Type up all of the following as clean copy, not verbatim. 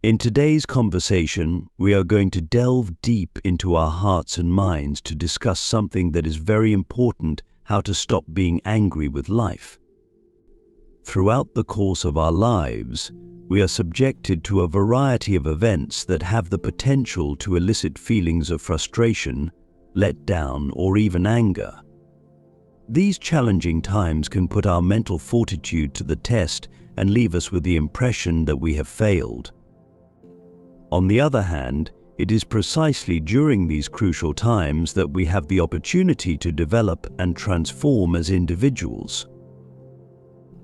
In today's conversation, we are going to delve deep into our hearts and minds to discuss something that is very important: how to stop being angry with life. Throughout the course of our lives, we are subjected to a variety of events that have the potential to elicit feelings of frustration, letdown, or even anger. These challenging times can put our mental fortitude to the test and leave us with the impression that we have failed. On the other hand, it is precisely during these crucial times that we have the opportunity to develop and transform as individuals.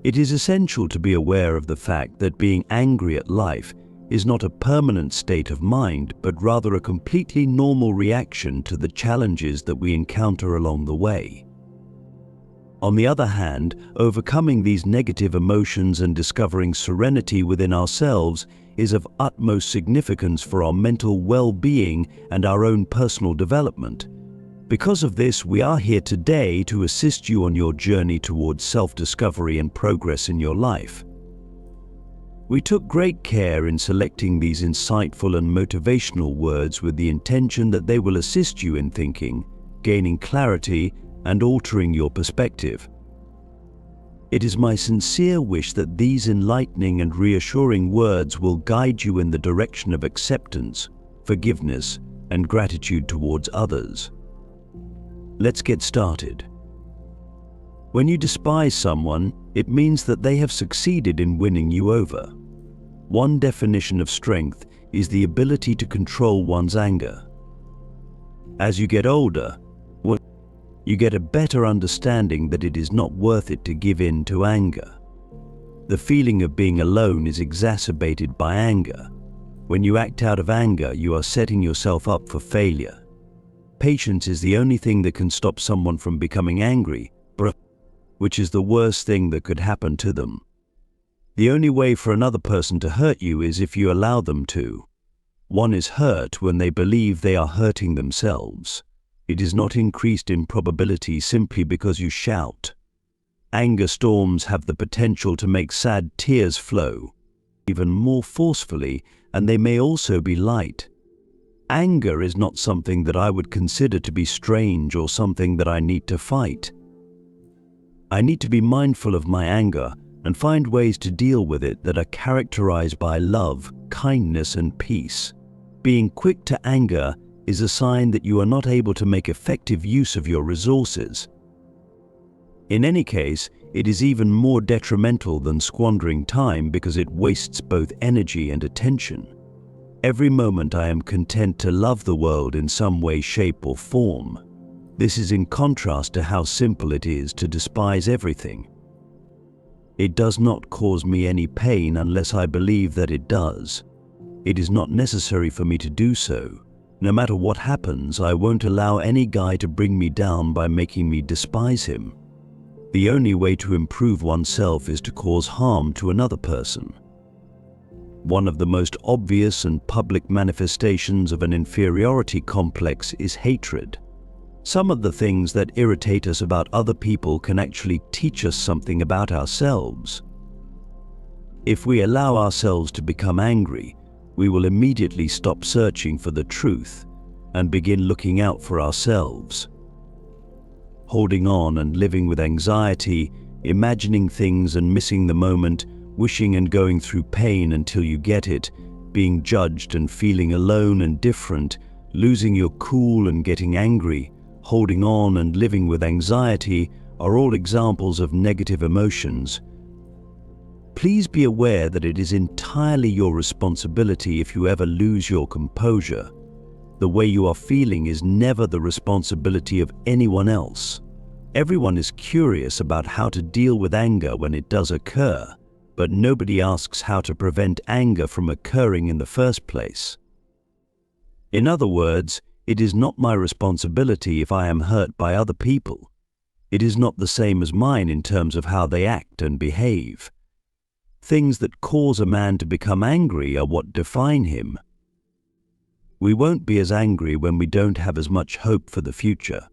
It is essential to be aware of the fact that being angry at life is not a permanent state of mind, but rather a completely normal reaction to the challenges that we encounter along the way. On the other hand, overcoming these negative emotions and discovering serenity within ourselves is of utmost significance for our mental well-being and our own personal development. Because of this, we are here today to assist you on your journey towards self-discovery and progress in your life. We took great care in selecting these insightful and motivational words with the intention that they will assist you in thinking, gaining clarity, and altering your perspective. It is my sincere wish that these enlightening and reassuring words will guide you in the direction of acceptance, forgiveness, and gratitude towards others. Let's get started. When you despise someone, it means that they have succeeded in winning you over. One definition of strength is the ability to control one's anger. As you get older, you get a better understanding that it is not worth it to give in to anger. The feeling of being alone is exacerbated by anger. When you act out of anger, you are setting yourself up for failure. Patience is the only thing that can stop someone from becoming angry, which is the worst thing that could happen to them. The only way for another person to hurt you is if you allow them to. One is hurt when they believe they are hurting themselves. It is not increased in probability simply because you shout. Anger storms have the potential to make sad tears flow even more forcefully, and they may also be light. Anger is not something that I would consider to be strange or something that I need to fight. I need to be mindful of my anger and find ways to deal with it that are characterized by love, kindness, and peace. Being quick to anger is a sign that you are not able to make effective use of your resources. In any case, it is even more detrimental than squandering time because it wastes both energy and attention. Every moment I am content to love the world in some way, shape, or form. This is in contrast to how simple it is to despise everything. It does not cause me any pain unless I believe that it does. It is not necessary for me to do so. No matter what happens, I won't allow any guy to bring me down by making me despise him. The only way to improve oneself is to cause harm to another person. One of the most obvious and public manifestations of an inferiority complex is hatred. Some of the things that irritate us about other people can actually teach us something about ourselves. If we allow ourselves to become angry, we will immediately stop searching for the truth and begin looking out for ourselves. Holding on and living with anxiety, imagining things and missing the moment, wishing and going through pain until you get it, being judged and feeling alone and different, losing your cool and getting angry, holding on and living with anxiety are all examples of negative emotions. Please be aware that it is entirely your responsibility if you ever lose your composure. The way you are feeling is never the responsibility of anyone else. Everyone is curious about how to deal with anger when it does occur, but nobody asks how to prevent anger from occurring in the first place. In other words, it is not my responsibility if I am hurt by other people. It is not the same as mine in terms of how they act and behave. Things that cause a man to become angry are what define him. We won't be as angry when we don't have as much hope for the future.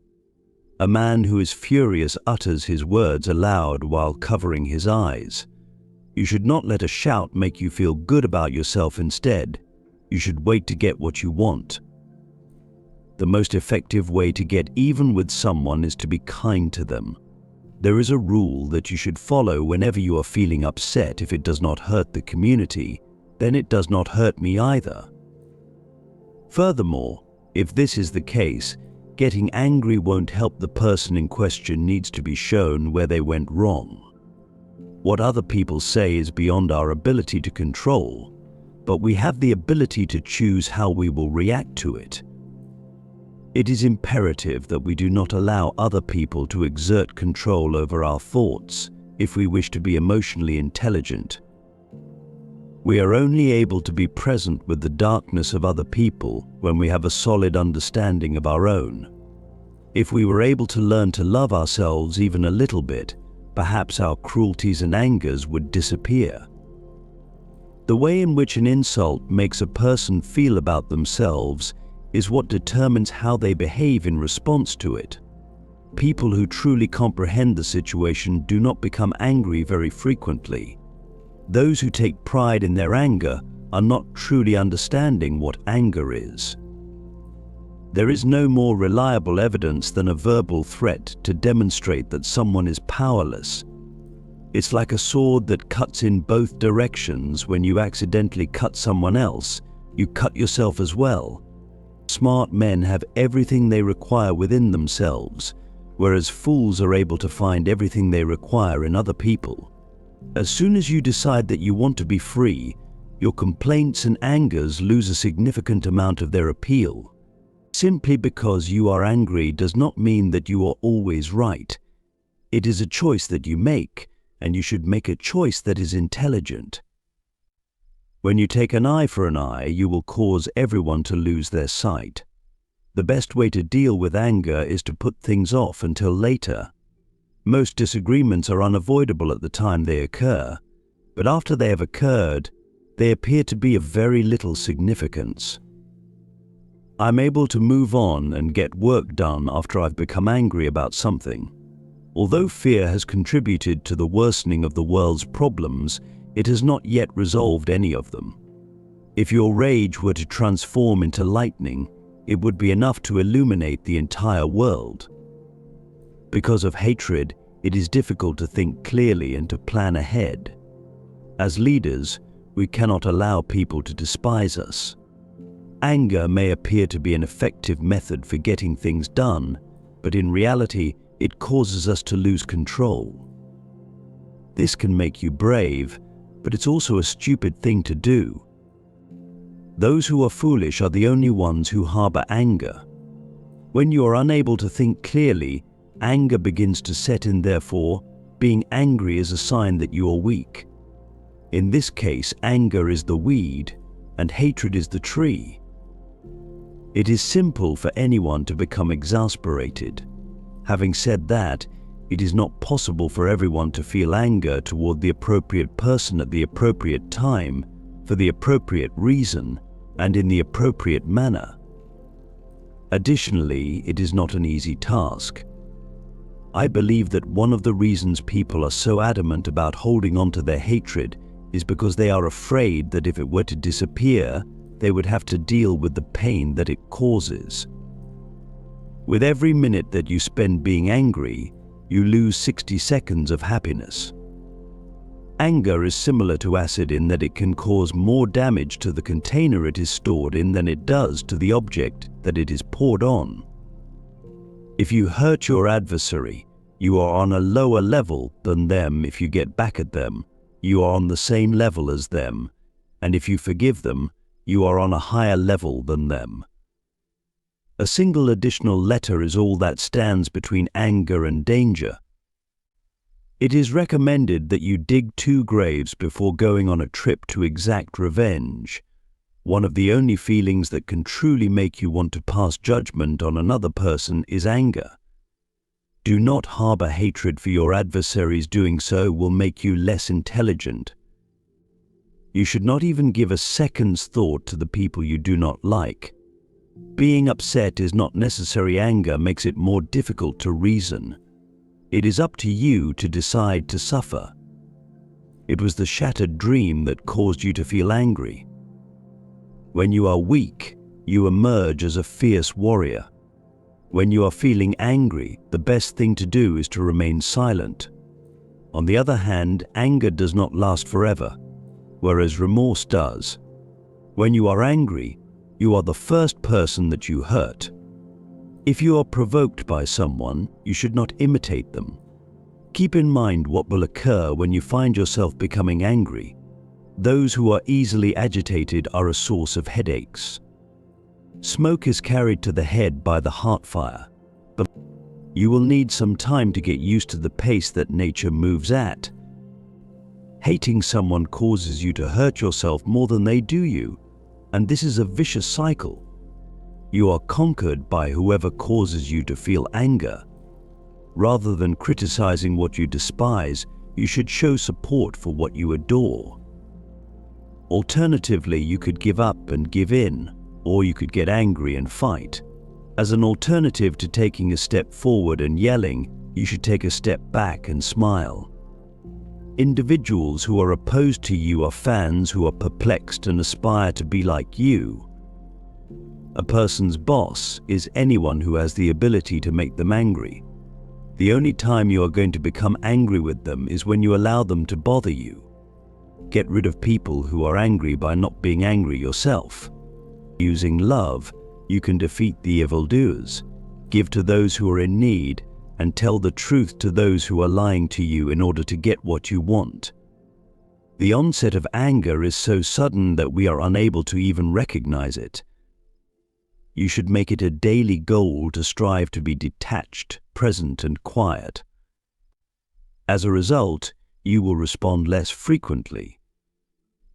A man who is furious utters his words aloud while covering his eyes. You should not let a shout make you feel good about yourself instead. You should wait to get what you want. The most effective way to get even with someone is to be kind to them. There is a rule that you should follow whenever you are feeling upset. If it does not hurt the community, then it does not hurt me either. Furthermore, if this is the case, getting angry won't help. The person in question needs to be shown where they went wrong. What other people say is beyond our ability to control, but we have the ability to choose how we will react to it. It is imperative that we do not allow other people to exert control over our thoughts if we wish to be emotionally intelligent. We are only able to be present with the darkness of other people when we have a solid understanding of our own. If we were able to learn to love ourselves even a little bit, perhaps our cruelties and angers would disappear. The way in which an insult makes a person feel about themselves is what determines how they behave in response to it. People who truly comprehend the situation do not become angry very frequently. Those who take pride in their anger are not truly understanding what anger is. There is no more reliable evidence than a verbal threat to demonstrate that someone is powerless. It's like a sword that cuts in both directions. When you accidentally cut someone else, you cut yourself as well. Smart men have everything they require within themselves, whereas fools are able to find everything they require in other people. As soon as you decide that you want to be free, your complaints and angers lose a significant amount of their appeal. Simply because you are angry does not mean that you are always right. It is a choice that you make, and you should make a choice that is intelligent. When you take an eye for an eye, you will cause everyone to lose their sight. The best way to deal with anger is to put things off until later. Most disagreements are unavoidable at the time they occur, but after they have occurred, they appear to be of very little significance. I'm able to move on and get work done after I've become angry about something. Although fear has contributed to the worsening of the world's problems, it has not yet resolved any of them. If your rage were to transform into lightning, it would be enough to illuminate the entire world. Because of hatred, it is difficult to think clearly and to plan ahead. As leaders, we cannot allow people to despise us. Anger may appear to be an effective method for getting things done, but in reality, it causes us to lose control. This can make you brave, but it's also a stupid thing to do. Those who are foolish are the only ones who harbor anger. When you are unable to think clearly, anger begins to set in. Therefore, being angry is a sign that you are weak. In this case, anger is the weed and hatred is the tree. It is simple for anyone to become exasperated. Having said that, it is not possible for everyone to feel anger toward the appropriate person at the appropriate time, for the appropriate reason, and in the appropriate manner. Additionally, it is not an easy task. I believe that one of the reasons people are so adamant about holding on to their hatred is because they are afraid that if it were to disappear, they would have to deal with the pain that it causes. With every minute that you spend being angry, you lose 60 seconds of happiness. Anger is similar to acid in that it can cause more damage to the container it is stored in than it does to the object that it is poured on. If you hurt your adversary, you are on a lower level than them. If you get back at them, you are on the same level as them, and if you forgive them, you are on a higher level than them. A single additional letter is all that stands between anger and danger. It is recommended that you dig 2 graves before going on a trip to exact revenge. One of the only feelings that can truly make you want to pass judgment on another person is anger. Do not harbor hatred for your adversaries. Doing so will make you less intelligent. You should not even give a second's thought to the people you do not like. Being upset is not necessary. Anger makes it more difficult to reason. It is up to you to decide to suffer. It was the shattered dream that caused you to feel angry. When you are weak, you emerge as a fierce warrior. When you are feeling angry, the best thing to do is to remain silent. On the other hand, anger does not last forever, whereas remorse does. When you are angry, you are the first person that you hurt. If you are provoked by someone, you should not imitate them. Keep in mind what will occur when you find yourself becoming angry. Those who are easily agitated are a source of headaches. Smoke is carried to the head by the heart fire, but you will need some time to get used to the pace that nature moves at. Hating someone causes you to hurt yourself more than they do you, and this is a vicious cycle. You are conquered by whoever causes you to feel anger. Rather than criticizing what you despise, you should show support for what you adore. Alternatively, you could give up and give in, or you could get angry and fight. As an alternative to taking a step forward and yelling, you should take a step back and smile. Individuals who are opposed to you are fans who are perplexed and aspire to be like you. A person's boss is anyone who has the ability to make them angry. The only time you are going to become angry with them is when you allow them to bother you. Get rid of people who are angry by not being angry yourself. Using love, you can defeat the evildoers, give to those who are in need, and tell the truth to those who are lying to you in order to get what you want. The onset of anger is so sudden that we are unable to even recognize it. You should make it a daily goal to strive to be detached, present, and quiet. As a result, you will respond less frequently.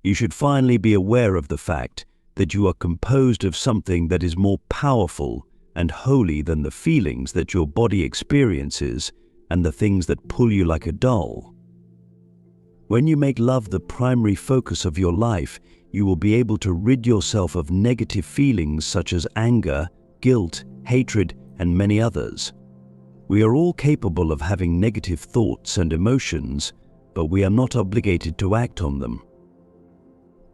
You should finally be aware of the fact that you are composed of something that is more powerful and holy than the feelings that your body experiences and the things that pull you like a doll. When you make love the primary focus of your life, you will be able to rid yourself of negative feelings such as anger, guilt, hatred, and many others. We are all capable of having negative thoughts and emotions, but we are not obligated to act on them.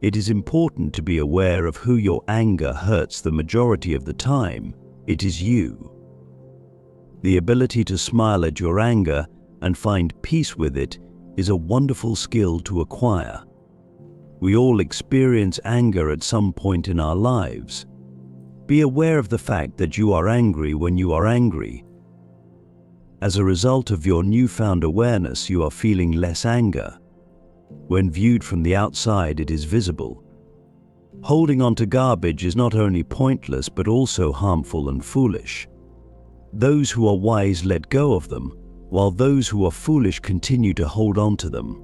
It is important to be aware of who your anger hurts the majority of the time. It is you. The ability to smile at your anger and find peace with it is a wonderful skill to acquire. We all experience anger at some point in our lives. Be aware of the fact that you are angry when you are angry. As a result of your newfound awareness, you are feeling less anger. When viewed from the outside, it is visible. Holding on to garbage is not only pointless but also harmful and foolish. Those who are wise let go of them, while those who are foolish continue to hold on to them.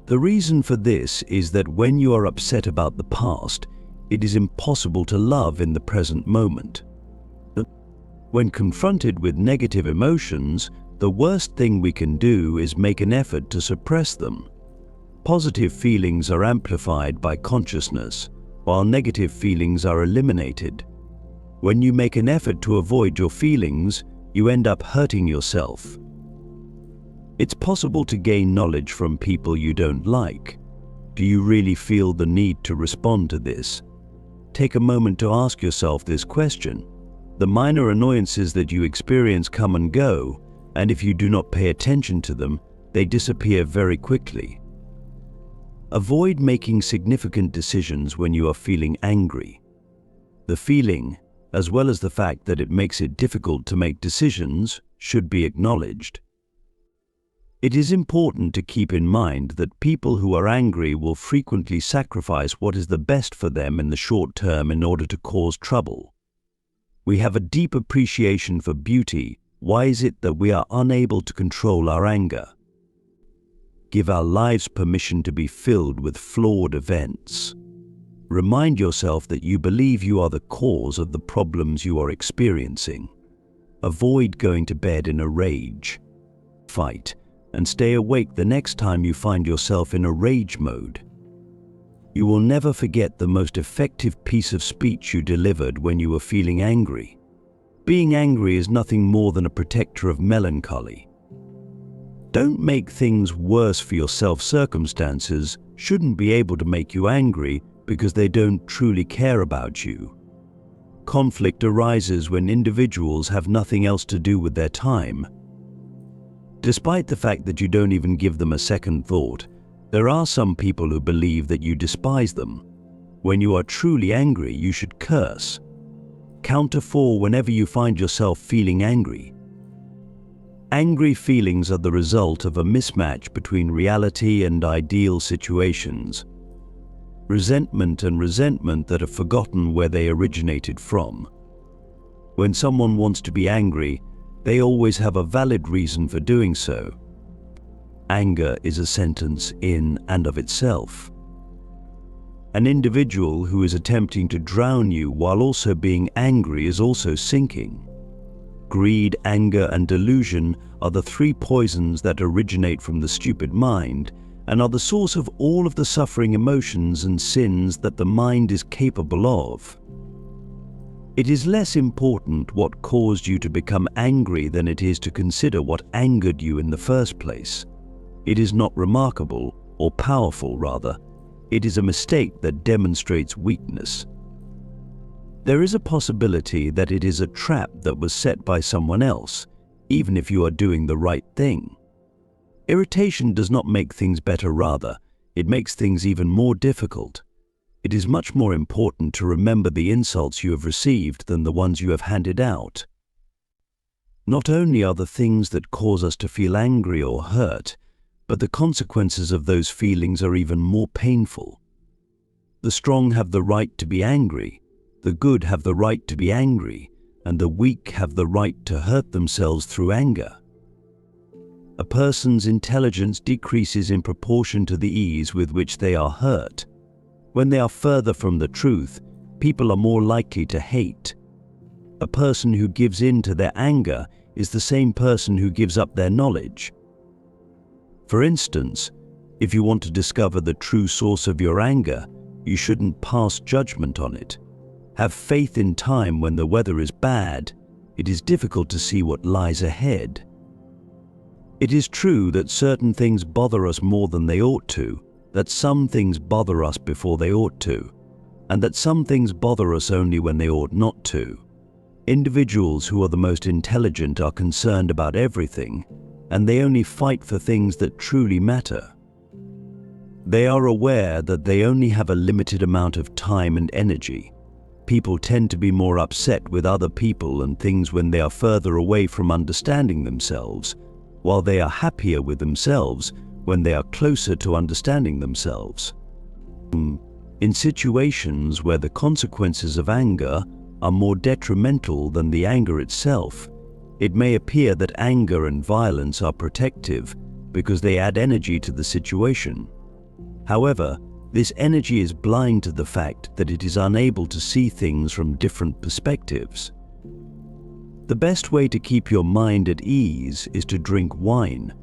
The reason for this is that when you are upset about the past, it is impossible to love in the present moment. When confronted with negative emotions, the worst thing we can do is make an effort to suppress them. Positive feelings are amplified by consciousness, while negative feelings are eliminated. When you make an effort to avoid your feelings, you end up hurting yourself. It's possible to gain knowledge from people you don't like. Do you really feel the need to respond to this? Take a moment to ask yourself this question. The minor annoyances that you experience come and go, and if you do not pay attention to them, they disappear very quickly. Avoid making significant decisions when you are feeling angry. The feeling, as well as the fact that it makes it difficult to make decisions, should be acknowledged. It is important to keep in mind that people who are angry will frequently sacrifice what is the best for them in the short term in order to cause trouble. We have a deep appreciation for beauty. Why is it that we are unable to control our anger? Give our lives permission to be filled with flawed events. Remind yourself that you believe you are the cause of the problems you are experiencing. Avoid going to bed in a rage. Fight, and stay awake the next time you find yourself in a rage mode. You will never forget the most effective piece of speech you delivered when you were feeling angry. Being angry is nothing more than a protector of melancholy. don't make things worse for yourself. Circumstances shouldn't be able to make you angry because they don't truly care about you. Conflict arises when individuals have nothing else to do with their time. Despite the fact that you don't even give them a second thought, there are some people who believe that you despise them. When you are truly angry, you should curse. Count to 4 whenever you find yourself feeling angry. Angry feelings are the result of a mismatch between reality and ideal situations. Resentment and resentment that have forgotten where they originated from. When someone wants to be angry, they always have a valid reason for doing so. Anger is a sentence in and of itself. An individual who is attempting to drown you while also being angry is also sinking. Greed, anger, and delusion are the 3 poisons that originate from the stupid mind and are the source of all of the suffering, emotions, and sins that the mind is capable of. It is less important what caused you to become angry than it is to consider what angered you in the first place. It is not remarkable, or powerful rather. It is a mistake that demonstrates weakness. There is a possibility that it is a trap that was set by someone else, even if you are doing the right thing. Irritation does not make things better, rather, it makes things even more difficult. It is much more important to remember the insults you have received than the ones you have handed out. Not only are the things that cause us to feel angry or hurt, but the consequences of those feelings are even more painful. The strong have the right to be angry, the good have the right to be angry, and the weak have the right to hurt themselves through anger. A person's intelligence decreases in proportion to the ease with which they are hurt. When they are further from the truth, people are more likely to hate. A person who gives in to their anger is the same person who gives up their knowledge. For instance, if you want to discover the true source of your anger, you shouldn't pass judgment on it. Have faith in time. When the weather is bad, it is difficult to see what lies ahead. It is true that certain things bother us more than they ought to, that some things bother us before they ought to, and that some things bother us only when they ought not to. Individuals who are the most intelligent are concerned about everything, and they only fight for things that truly matter. They are aware that they only have a limited amount of time and energy. People tend to be more upset with other people and things when they are further away from understanding themselves, while they are happier with themselves when they are closer to understanding themselves. In situations where the consequences of anger are more detrimental than the anger itself, it may appear that anger and violence are protective because they add energy to the situation. However, this energy is blind to the fact that it is unable to see things from different perspectives. The best way to keep your mind at ease is to drink wine.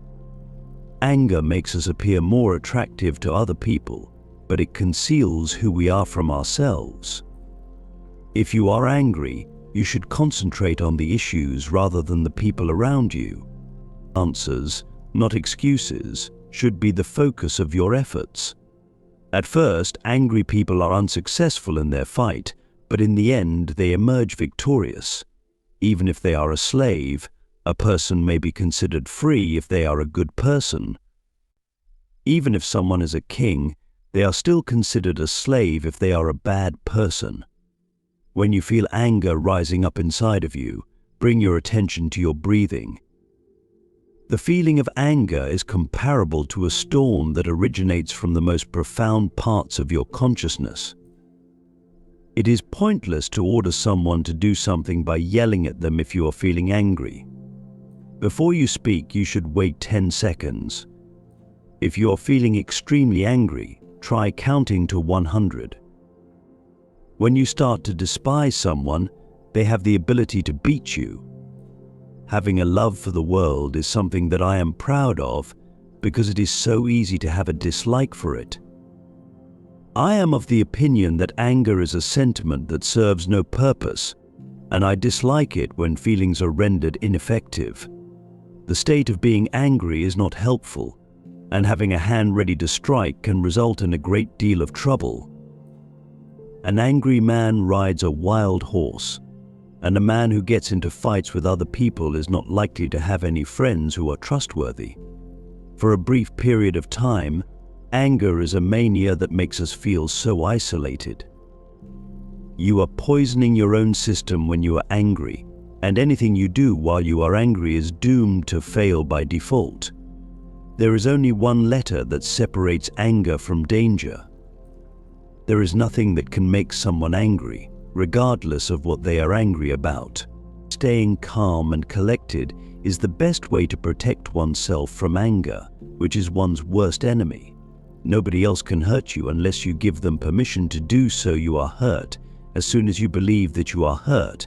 Anger makes us appear more attractive to other people, but it conceals who we are from ourselves. If you are angry, you should concentrate on the issues rather than the people around you. Answers, not excuses, should be the focus of your efforts. At first, angry people are unsuccessful in their fight, but in the end they emerge victorious. Even if they are a slave, a person may be considered free if they are a good person. Even if someone is a king, they are still considered a slave if they are a bad person. When you feel anger rising up inside of you, bring your attention to your breathing. The feeling of anger is comparable to a storm that originates from the most profound parts of your consciousness. It is pointless to order someone to do something by yelling at them if you are feeling angry. Before you speak, you should wait 10 seconds. If you are feeling extremely angry, try counting to 100. When you start to despise someone, they have the ability to beat you. Having a love for the world is something that I am proud of because it is so easy to have a dislike for it. I am of the opinion that anger is a sentiment that serves no purpose, and I dislike it when feelings are rendered ineffective. The state of being angry is not helpful, and having a hand ready to strike can result in a great deal of trouble. An angry man rides a wild horse, and a man who gets into fights with other people is not likely to have any friends who are trustworthy. For a brief period of time, anger is a mania that makes us feel so isolated. You are poisoning your own system when you are angry, and anything you do while you are angry is doomed to fail by default. There is only one letter that separates anger from danger. There is nothing that can make someone angry, regardless of what they are angry about. Staying calm and collected is the best way to protect oneself from anger, which is one's worst enemy. Nobody else can hurt you unless you give them permission to do so. You are hurt as soon as you believe that you are hurt.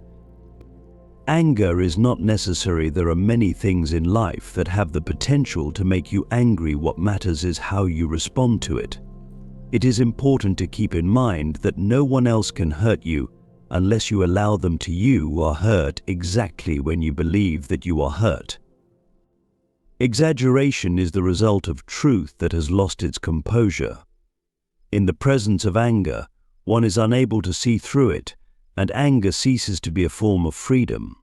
Anger is not necessary. There are many things in life that have the potential to make you angry. What matters is how you respond to it. It is important to keep in mind that no one else can hurt you unless you allow them to. You are hurt exactly when you believe that you are hurt. Exaggeration is the result of truth that has lost its composure. In the presence of anger, one is unable to see through it, and anger ceases to be a form of freedom.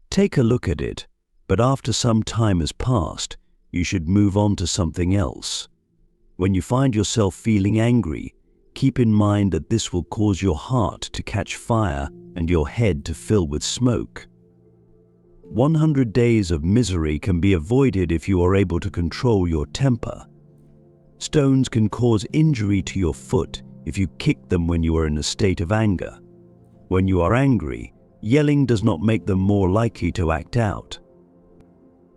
Take a look at it, but after some time has passed, you should move on to something else. When you find yourself feeling angry, keep in mind that this will cause your heart to catch fire and your head to fill with smoke. 100 days of misery can be avoided if you are able to control your temper. Stones can cause injury to your foot if you kick them when you are in a state of anger. When you are angry, yelling does not make them more likely to act out.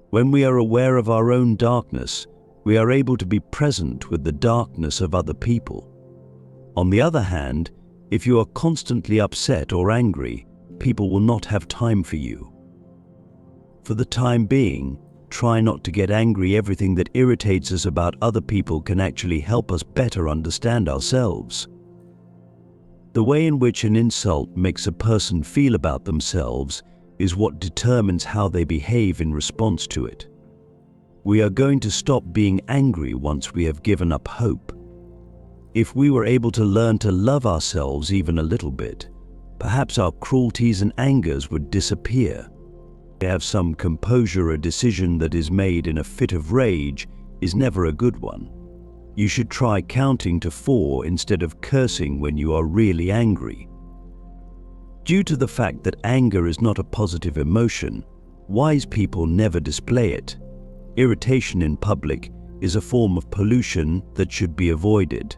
When we are aware of our own darkness, we are able to be present with the darkness of other people. On the other hand, if you are constantly upset or angry, people will not have time for you. For the time being, try not to get angry. Everything that irritates us about other people can actually help us better understand ourselves. The way in which an insult makes a person feel about themselves is what determines how they behave in response to it. We are going to stop being angry once we have given up hope. If we were able to learn to love ourselves even a little bit, perhaps our cruelties and angers would disappear. To have some composure. A decision that is made in a fit of rage is never a good one. You should try counting to 4 instead of cursing when you are really angry. Due to the fact that anger is not a positive emotion, wise people never display it. Irritation in public is a form of pollution that should be avoided.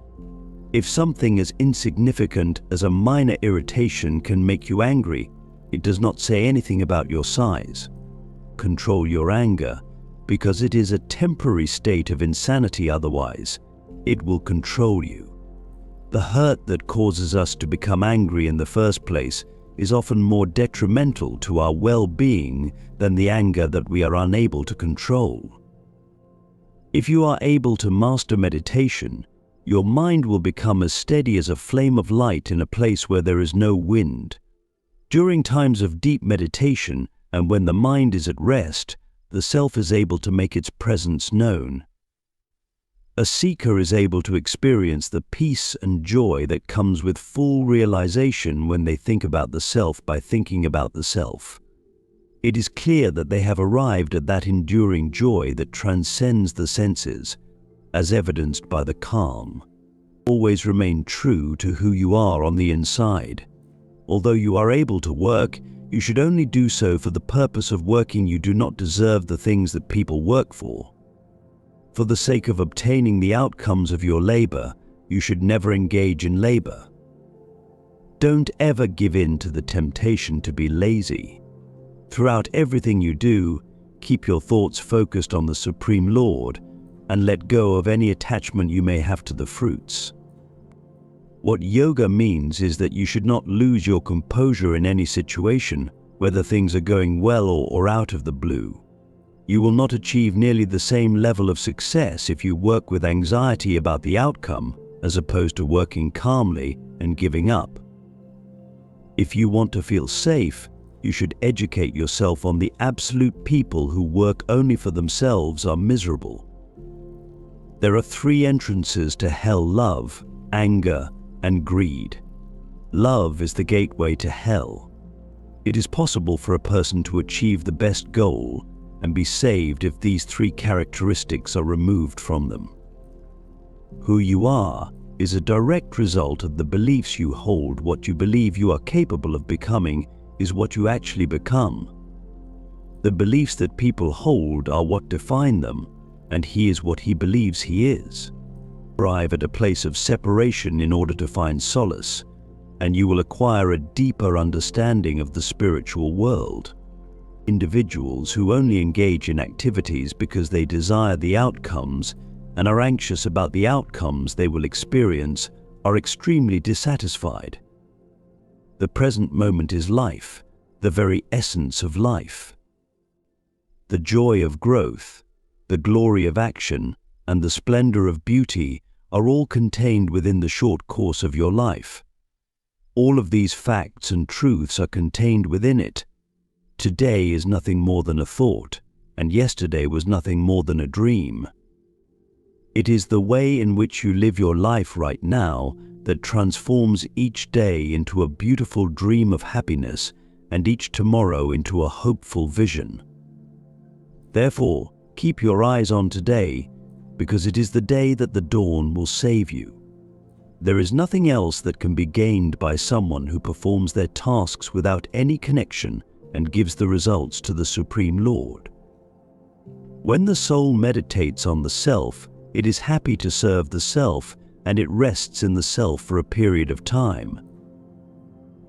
If something as insignificant as a minor irritation can make you angry, it does not say anything about your size. Control your anger, because it is a temporary state of insanity. Otherwise, it will control you. The hurt that causes us to become angry in the first place is often more detrimental to our well-being than the anger that we are unable to control. If you are able to master meditation, your mind will become as steady as a flame of light in a place where there is no wind. During times of deep meditation and when the mind is at rest, the self is able to make its presence known. A seeker is able to experience the peace and joy that comes with full realization when they think about the self by thinking about the self. It is clear that they have arrived at that enduring joy that transcends the senses, as evidenced by the calm. Always remain true to who you are on the inside. Although you are able to work, you should only do so for the purpose of working. You do not deserve the things that people work for. For the sake of obtaining the outcomes of your labor, you should never engage in labor. Don't ever give in to the temptation to be lazy. Throughout everything you do, keep your thoughts focused on the Supreme Lord and let go of any attachment you may have to the fruits. What yoga means is that you should not lose your composure in any situation, whether things are going well or out of the blue. You will not achieve nearly the same level of success if you work with anxiety about the outcome as opposed to working calmly and giving up. If you want to feel safe, you should educate yourself on the absolute people who work only for themselves are miserable. There are three entrances to hell: love, anger, and greed. Love is the gateway to hell. It is possible for a person to achieve the best goal and be saved if these three characteristics are removed from them. Who you are is a direct result of the beliefs you hold. What you believe you are capable of becoming is what you actually become. The beliefs that people hold are what define them, and he is what he believes he is. Arrive at a place of separation in order to find solace, and you will acquire a deeper understanding of the spiritual world. Individuals who only engage in activities because they desire the outcomes and are anxious about the outcomes they will experience are extremely dissatisfied. The present moment is life, the very essence of life. The joy of growth, the glory of action, and the splendor of beauty are all contained within the short course of your life. All of these facts and truths are contained within it. Today is nothing more than a thought, and yesterday was nothing more than a dream. It is the way in which you live your life right now that transforms each day into a beautiful dream of happiness and each tomorrow into a hopeful vision. Therefore, keep your eyes on today, because it is the day that the dawn will save you. There is nothing else that can be gained by someone who performs their tasks without any connection and gives the results to the Supreme Lord. When the soul meditates on the self, it is happy to serve the self, and it rests in the self for a period of time.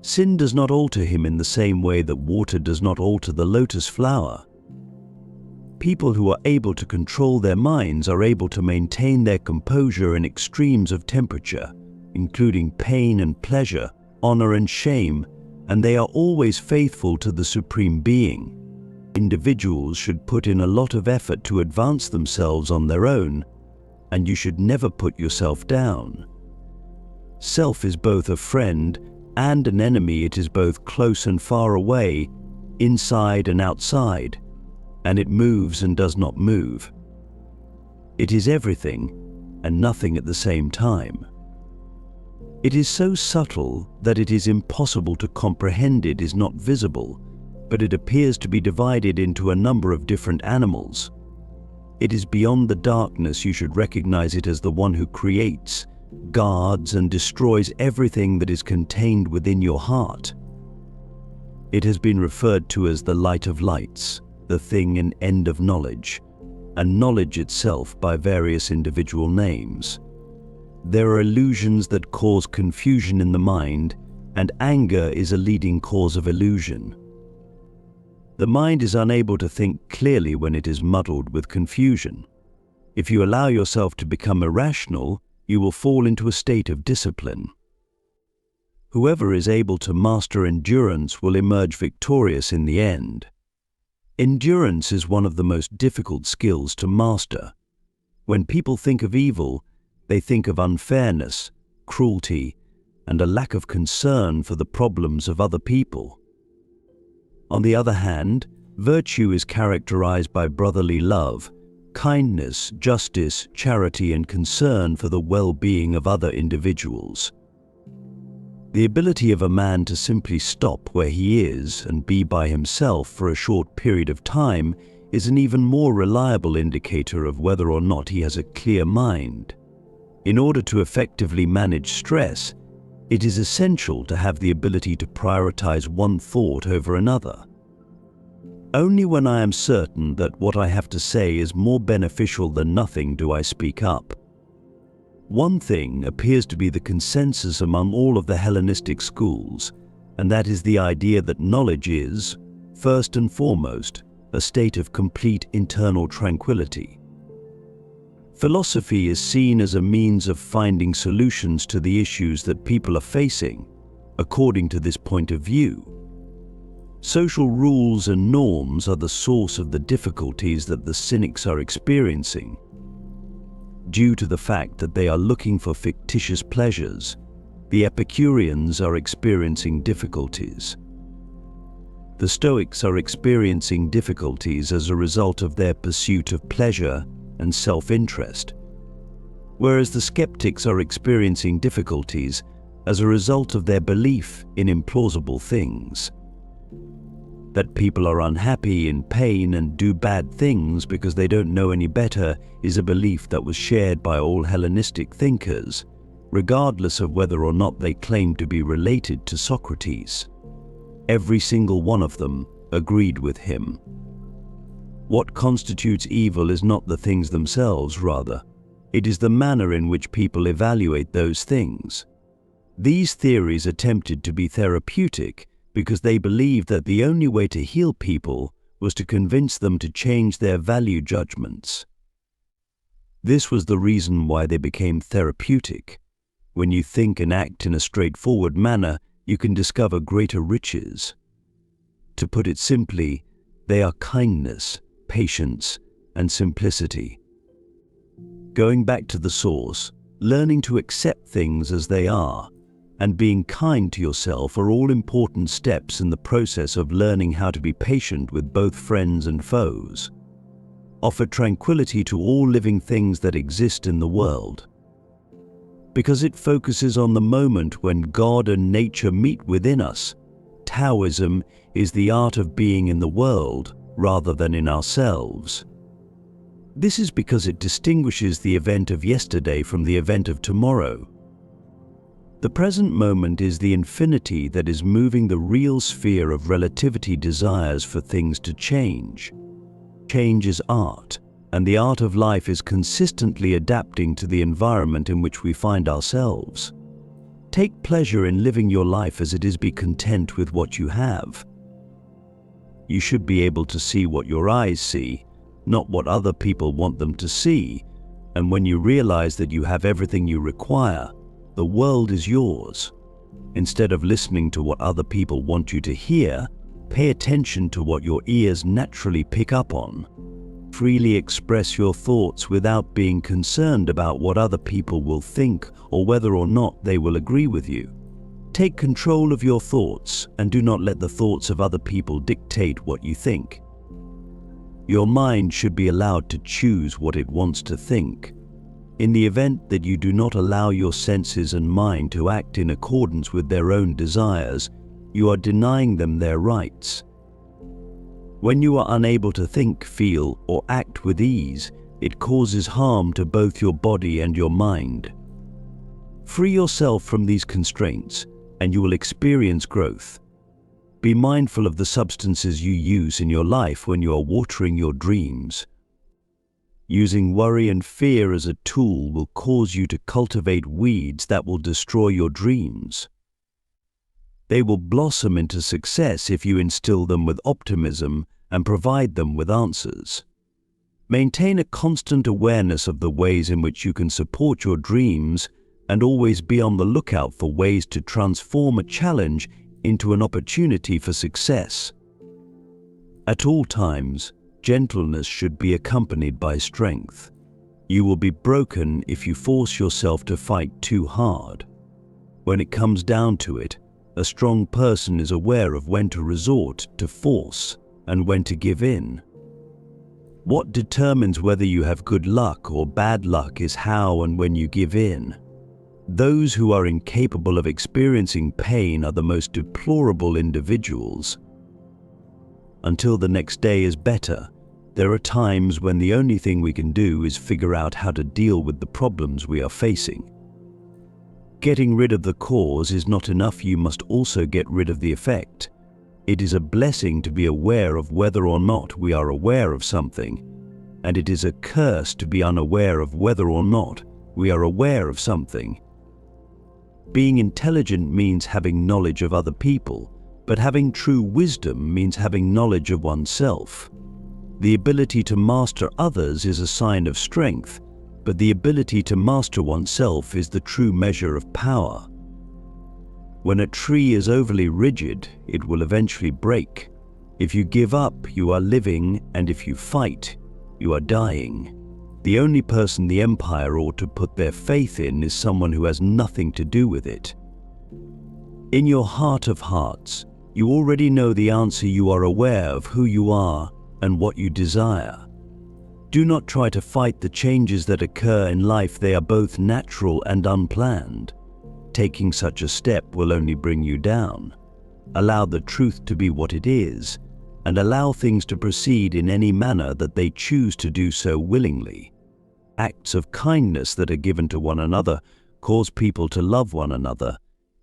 Sin does not alter him in the same way that water does not alter the lotus flower. People who are able to control their minds are able to maintain their composure in extremes of temperature, including pain and pleasure, honor and shame, and they are always faithful to the Supreme Being. Individuals should put in a lot of effort to advance themselves on their own, and you should never put yourself down. Self is both a friend and an enemy. It is both close and far away, inside and outside, and it moves and does not move. It is everything and nothing at the same time. It is so subtle that it is impossible to comprehend. It is not visible, but it appears to be divided into a number of different animals. It is beyond the darkness. You should recognize it as the one who creates, guards, and destroys everything that is contained within your heart. It has been referred to as the light of lights, the thing and end of knowledge, and knowledge itself by various individual names. There are illusions that cause confusion in the mind, and anger is a leading cause of illusion. The mind is unable to think clearly when it is muddled with confusion. If you allow yourself to become irrational, you will fall into a state of discipline. Whoever is able to master endurance will emerge victorious in the end. Endurance is one of the most difficult skills to master. When people think of evil, they think of unfairness, cruelty, and a lack of concern for the problems of other people. On the other hand, virtue is characterized by brotherly love, kindness, justice, charity, and concern for the well-being of other individuals. The ability of a man to simply stop where he is and be by himself for a short period of time is an even more reliable indicator of whether or not he has a clear mind. In order to effectively manage stress, it is essential to have the ability to prioritize one thought over another. Only when I am certain that what I have to say is more beneficial than nothing do I speak up. One thing appears to be the consensus among all of the Hellenistic schools, and that is the idea that knowledge is, first and foremost, a state of complete internal tranquility. Philosophy is seen as a means of finding solutions to the issues that people are facing, according to this point of view. Social rules and norms are the source of the difficulties that the cynics are experiencing. Due to the fact that they are looking for fictitious pleasures, the Epicureans are experiencing difficulties. The Stoics are experiencing difficulties as a result of their pursuit of pleasure and self-interest, whereas the skeptics are experiencing difficulties as a result of their belief in implausible things. That people are unhappy, in pain, and do bad things because they don't know any better is a belief that was shared by all Hellenistic thinkers, regardless of whether or not they claimed to be related to Socrates. Every single one of them agreed with him. What constitutes evil is not the things themselves, rather. It is the manner in which people evaluate those things. These theories attempted to be therapeutic because they believed that the only way to heal people was to convince them to change their value judgments. This was the reason why they became therapeutic. When you think and act in a straightforward manner, you can discover greater riches. To put it simply, they are kindness, patience, and simplicity. Going back to the source, learning to accept things as they are, and being kind to yourself are all important steps in the process of learning how to be patient with both friends and foes. Offer tranquility to all living things that exist in the world. Because it focuses on the moment when God and nature meet within us, Taoism is the art of being in the world rather than in ourselves. This is because it distinguishes the event of yesterday from the event of tomorrow. The present moment is the infinity that is moving the real sphere of relativity desires for things to change. Change is art, and the art of life is consistently adapting to the environment in which we find ourselves. Take pleasure in living your life as it is, be content with what you have. You should be able to see what your eyes see, not what other people want them to see, and when you realize that you have everything you require, the world is yours. Instead of listening to what other people want you to hear, pay attention to what your ears naturally pick up on. Freely express your thoughts without being concerned about what other people will think or whether or not they will agree with you. Take control of your thoughts and do not let the thoughts of other people dictate what you think. Your mind should be allowed to choose what it wants to think. In the event that you do not allow your senses and mind to act in accordance with their own desires, you are denying them their rights. When you are unable to think, feel, or act with ease, it causes harm to both your body and your mind. Free yourself from these constraints, and you will experience growth. Be mindful of the substances you use in your life when you are watering your dreams. Using worry and fear as a tool will cause you to cultivate weeds that will destroy your dreams. They will blossom into success if you instill them with optimism and provide them with answers. Maintain a constant awareness of the ways in which you can support your dreams and always be on the lookout for ways to transform a challenge into an opportunity for success. At all times, gentleness should be accompanied by strength. You will be broken if you force yourself to fight too hard. When it comes down to it, a strong person is aware of when to resort to force and when to give in. What determines whether you have good luck or bad luck is how and when you give in. Those who are incapable of experiencing pain are the most deplorable individuals. Until the next day is better, there are times when the only thing we can do is figure out how to deal with the problems we are facing. Getting rid of the cause is not enough, you must also get rid of the effect. It is a blessing to be aware of whether or not we are aware of something, and it is a curse to be unaware of whether or not we are aware of something. Being intelligent means having knowledge of other people, but having true wisdom means having knowledge of oneself. The ability to master others is a sign of strength, but the ability to master oneself is the true measure of power. When a tree is overly rigid, it will eventually break. If you give up, you are living, and if you fight, you are dying. The only person the empire ought to put their faith in is someone who has nothing to do with it. In your heart of hearts, You already know the answer. You are aware of who you are and what you desire. Do not try to fight the changes that occur in life. They are both natural and unplanned. Taking such a step will only bring you down. Allow the truth to be what it is, and allow things to proceed in any manner that they choose to do so willingly. Acts of kindness that are given to one another cause people to love one another.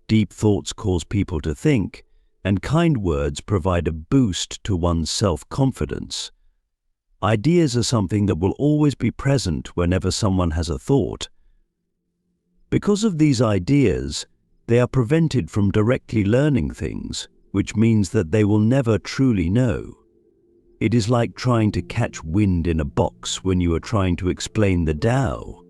Deep thoughts cause people to think, and kind words provide a boost to one's self-confidence. Ideas are something that will always be present whenever someone has a thought. Because of these ideas, they are prevented from directly learning things, which means that they will never truly know. It is like trying to catch wind in a box when you are trying to explain the Tao.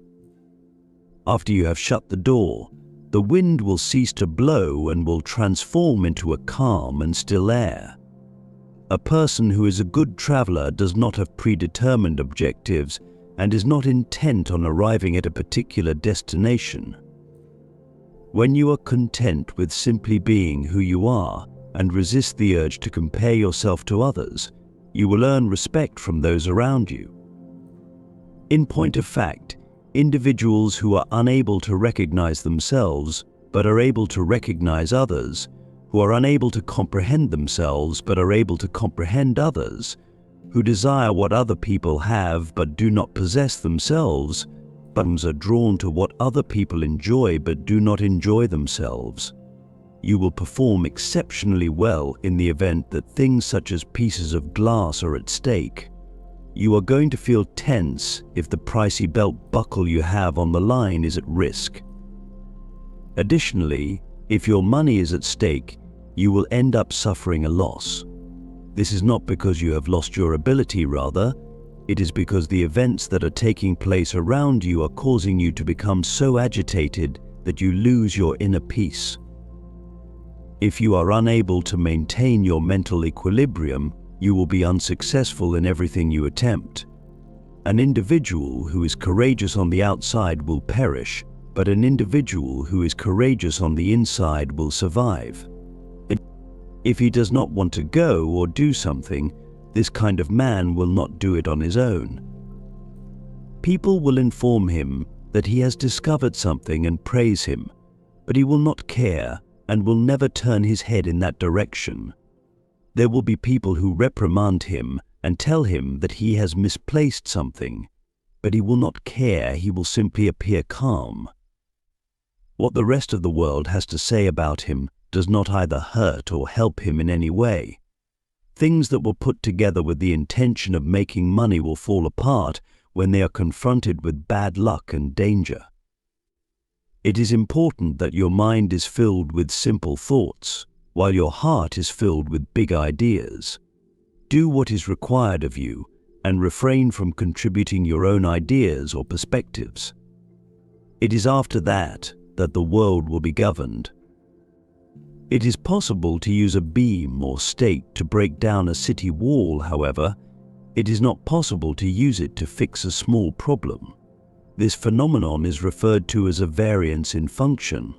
After you have shut the door, the wind will cease to blow and will transform into a calm and still air. A person who is a good traveler does not have predetermined objectives and is not intent on arriving at a particular destination. When you are content with simply being who you are and resist the urge to compare yourself to others, you will earn respect from those around you. In point of fact, individuals who are unable to recognize themselves but are able to recognize others, who are unable to comprehend themselves but are able to comprehend others, who desire what other people have but do not possess themselves, but are drawn to what other people enjoy but do not enjoy themselves. You will perform exceptionally well in the event that things such as pieces of glass are at stake. You are going to feel tense if the pricey belt buckle you have on the line is at risk. Additionally, if your money is at stake, you will end up suffering a loss. This is not because you have lost your ability, rather, it is because the events that are taking place around you are causing you to become so agitated that you lose your inner peace. If you are unable to maintain your mental equilibrium, you will be unsuccessful in everything you attempt. An individual who is courageous on the outside will perish, but an individual who is courageous on the inside will survive. If he does not want to go or do something, this kind of man will not do it on his own. People will inform him that he has discovered something and praise him, but he will not care and will never turn his head in that direction. There will be people who reprimand him and tell him that he has misplaced something, but he will not care. He will simply appear calm. What the rest of the world has to say about him does not either hurt or help him in any way. Things that were put together with the intention of making money will fall apart when they are confronted with bad luck and danger. It is important that your mind is filled with simple thoughts, while your heart is filled with big ideas. Do what is required of you and refrain from contributing your own ideas or perspectives. It is after that that the world will be governed. It is possible to use a beam or stake to break down a city wall. However, it is not possible to use it to fix a small problem. This phenomenon is referred to as a variance in function.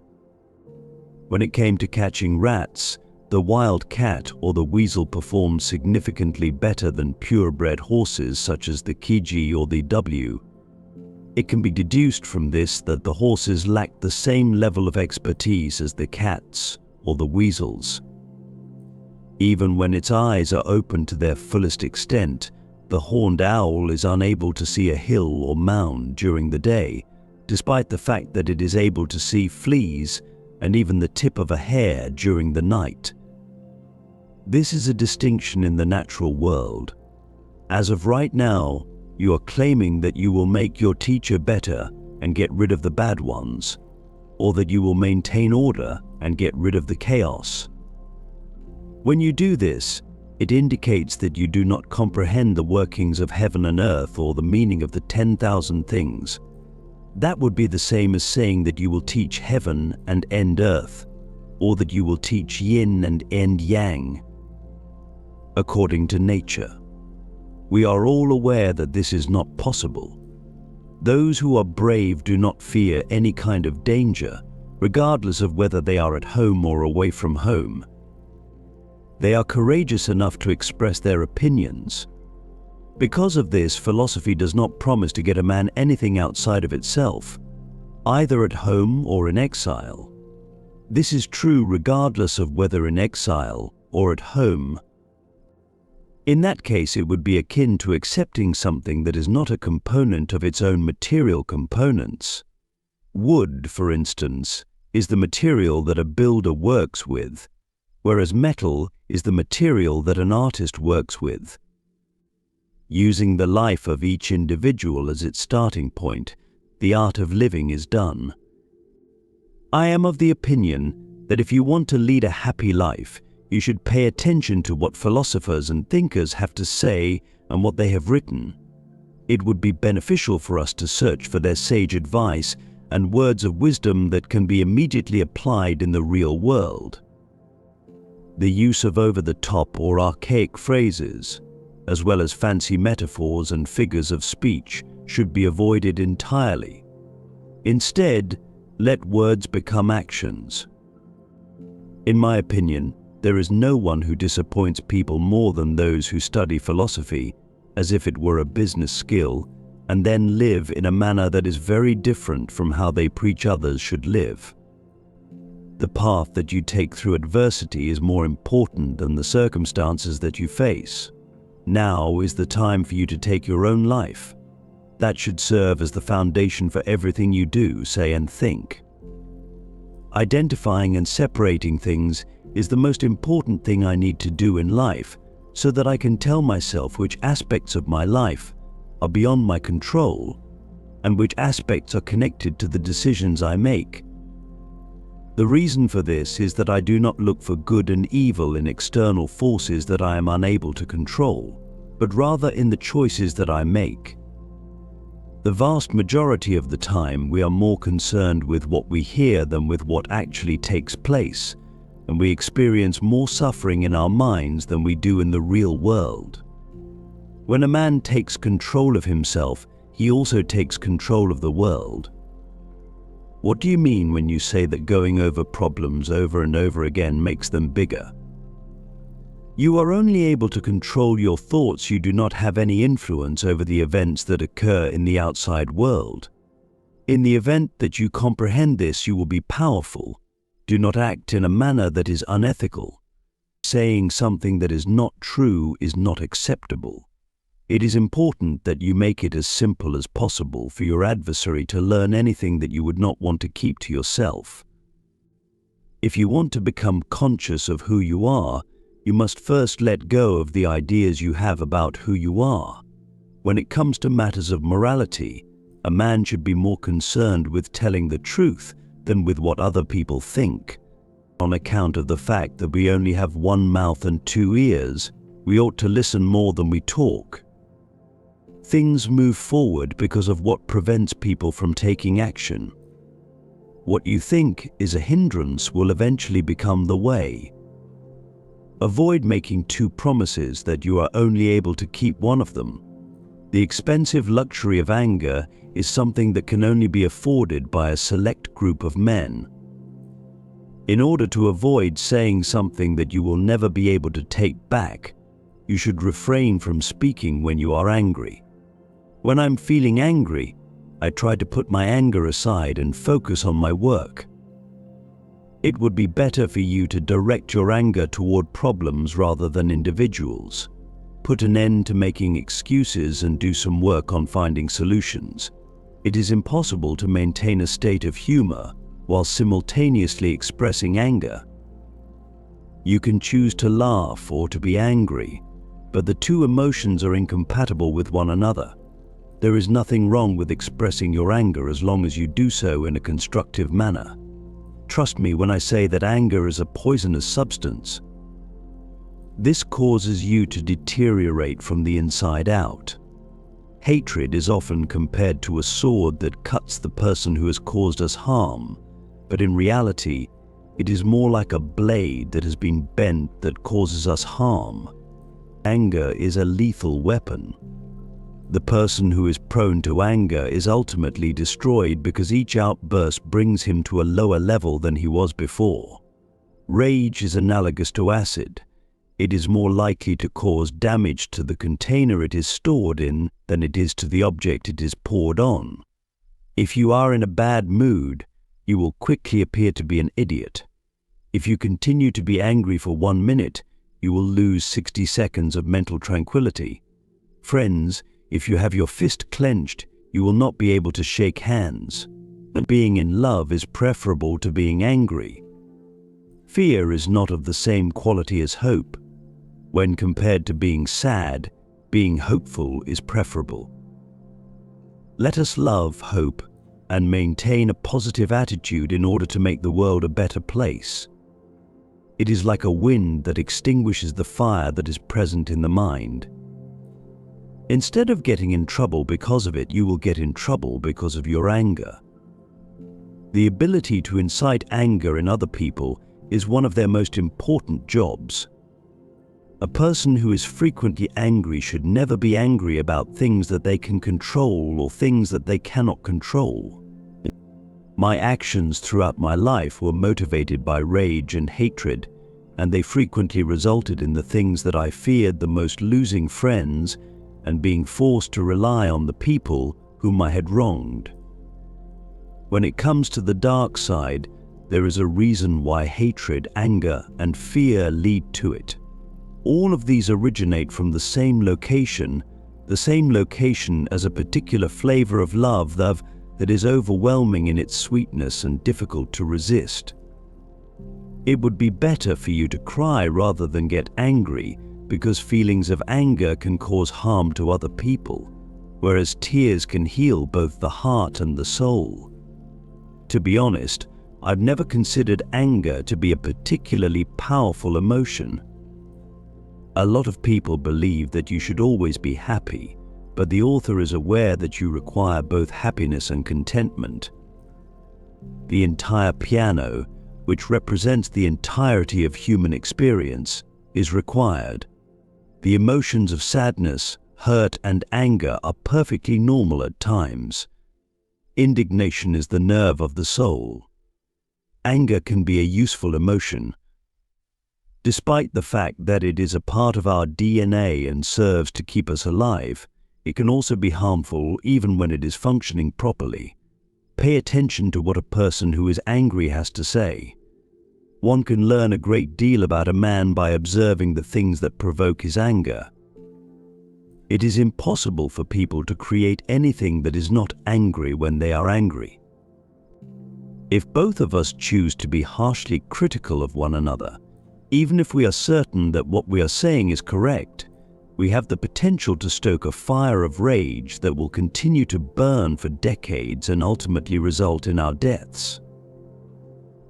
When it came to catching rats, the wild cat or the weasel performed significantly better than purebred horses such as the Kiji or the W. It can be deduced from this that the horses lacked the same level of expertise as the cats or the weasels. Even when its eyes are open to their fullest extent, the horned owl is unable to see a hill or mound during the day, despite the fact that it is able to see fleas and even the tip of a hair during the night. This is a distinction in the natural world. As of right now, you are claiming that you will make your teacher better and get rid of the bad ones, or that you will maintain order and get rid of the chaos. When you do this, it indicates that you do not comprehend the workings of heaven and earth or the meaning of the 10,000 things. That would be the same as saying that you will teach heaven and end earth, or that you will teach yin and end yang. According to nature, we are all aware that this is not possible. Those who are brave do not fear any kind of danger, regardless of whether they are at home or away from home. They are courageous enough to express their opinions. Because of this, philosophy does not promise to get a man anything outside of itself, either at home or in exile. This is true regardless of whether in exile or at home. In that case, it would be akin to accepting something that is not a component of its own material components. Wood, for instance, is the material that a builder works with, whereas metal is the material that an artist works with. Using the life of each individual as its starting point, the art of living is done. I am of the opinion that if you want to lead a happy life, you should pay attention to what philosophers and thinkers have to say and what they have written. It would be beneficial for us to search for their sage advice and words of wisdom that can be immediately applied in the real world. The use of over-the-top or archaic phrases, as well as fancy metaphors and figures of speech, should be avoided entirely. Instead, let words become actions. In my opinion, there is no one who disappoints people more than those who study philosophy as if it were a business skill and then live in a manner that is very different from how they preach others should live. The path that you take through adversity is more important than the circumstances that you face. Now is the time for you to take your own life. That should serve as the foundation for everything you do, say, and think. Identifying and separating things is the most important thing I need to do in life, so that I can tell myself which aspects of my life are beyond my control and which aspects are connected to the decisions I make. The reason for this is that I do not look for good and evil in external forces that I am unable to control, but rather in the choices that I make. The vast majority of the time, we are more concerned with what we hear than with what actually takes place, and we experience more suffering in our minds than we do in the real world. When a man takes control of himself, he also takes control of the world. What do you mean when you say that going over problems over and over again makes them bigger? You are only able to control your thoughts. You do not have any influence over the events that occur in the outside world. In the event that you comprehend this, you will be powerful. Do not act in a manner that is unethical. Saying something that is not true is not acceptable. It is important that you make it as simple as possible for your adversary to learn anything that you would not want to keep to yourself. If you want to become conscious of who you are, you must first let go of the ideas you have about who you are. When it comes to matters of morality, a man should be more concerned with telling the truth than with what other people think. On account of the fact that we only have one mouth and two ears, we ought to listen more than we talk. Things move forward because of what prevents people from taking action. What you think is a hindrance will eventually become the way. Avoid making two promises that you are only able to keep one of them. The expensive luxury of anger is something that can only be afforded by a select group of men. In order to avoid saying something that you will never be able to take back, you should refrain from speaking when you are angry. When I'm feeling angry, I try to put my anger aside and focus on my work. It would be better for you to direct your anger toward problems rather than individuals. Put an end to making excuses and do some work on finding solutions. It is impossible to maintain a state of humor while simultaneously expressing anger. You can choose to laugh or to be angry, but the two emotions are incompatible with one another. There is nothing wrong with expressing your anger as long as you do so in a constructive manner. Trust me when I say that anger is a poisonous substance. This causes you to deteriorate from the inside out. Hatred is often compared to a sword that cuts the person who has caused us harm, but in reality, it is more like a blade that has been bent that causes us harm. Anger is a lethal weapon. The person who is prone to anger is ultimately destroyed because each outburst brings him to a lower level than he was before. Rage is analogous to acid. it is more likely to cause damage to the container it is stored in than it is to the object it is poured on. If you are in a bad mood, you will quickly appear to be an idiot. If you continue to be angry for 1 minute, you will lose 60 seconds of mental tranquility. Friends, if you have your fist clenched, you will not be able to shake hands. Being in love is preferable to being angry. Fear is not of the same quality as hope. When compared to being sad, being hopeful is preferable. Let us love hope and maintain a positive attitude in order to make the world a better place. It is like a wind that extinguishes the fire that is present in the mind. Instead of getting in trouble because of it, you will get in trouble because of your anger. The ability to incite anger in other people is one of their most important jobs. A person who is frequently angry should never be angry about things that they can control or things that they cannot control. My actions throughout my life were motivated by rage and hatred, and they frequently resulted in the things that I feared the most: losing friends and being forced to rely on the people whom I had wronged. When it comes to the dark side, there is a reason why hatred, anger, and fear lead to it. All of these originate from the same location as a particular flavor of love that is overwhelming in its sweetness and difficult to resist. It would be better for you to cry rather than get angry, because feelings of anger can cause harm to other people, whereas tears can heal both the heart and the soul. To be honest, I've never considered anger to be a particularly powerful emotion. A lot of people believe that you should always be happy, but the author is aware that you require both happiness and contentment. The entire piano, which represents the entirety of human experience, is required. The emotions of sadness, hurt, and anger are perfectly normal at times. Indignation is the nerve of the soul. Anger can be a useful emotion. Despite the fact that it is a part of our DNA and serves to keep us alive, it can also be harmful even when it is functioning properly. Pay attention to what a person who is angry has to say. One can learn a great deal about a man by observing the things that provoke his anger. It is impossible for people to create anything that is not angry when they are angry. If both of us choose to be harshly critical of one another, even if we are certain that what we are saying is correct, we have the potential to stoke a fire of rage that will continue to burn for decades and ultimately result in our deaths.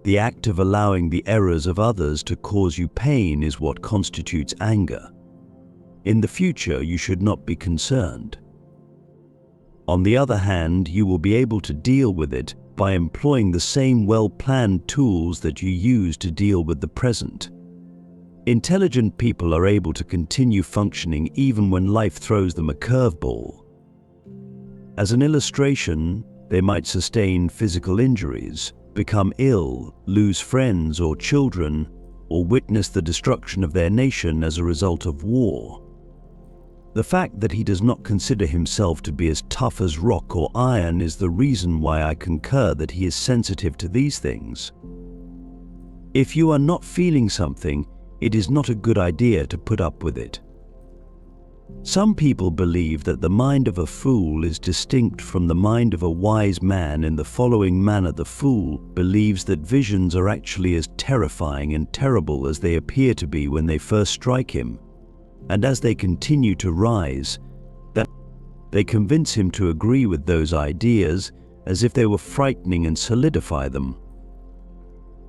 The act of allowing the errors of others to cause you pain is what constitutes anger. In the future, you should not be concerned. On the other hand, you will be able to deal with it by employing the same well-planned tools that you use to deal with the present. Intelligent people are able to continue functioning even when life throws them a curveball. As an illustration, they might sustain physical injuries, become ill, lose friends or children, or witness the destruction of their nation as a result of war. The fact that he does not consider himself to be as tough as rock or iron is the reason why I concur that he is sensitive to these things. If you are not feeling something, it is not a good idea to put up with it. Some people believe that the mind of a fool is distinct from the mind of a wise man in the following manner. The fool believes that visions are actually as terrifying and terrible as they appear to be when they first strike him, and as they continue to rise, that they convince him to agree with those ideas as if they were frightening and solidify them.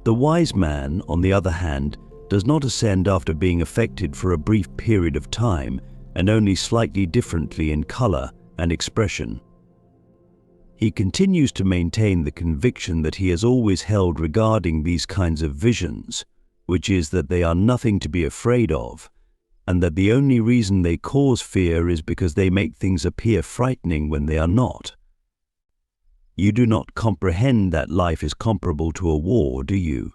The wise man, on the other hand, does not ascend after being affected for a brief period of time and only slightly differently in color and expression. He continues to maintain the conviction that he has always held regarding these kinds of visions, which is that they are nothing to be afraid of, and that the only reason they cause fear is because they make things appear frightening when they are not. You do not comprehend that life is comparable to a war, do you?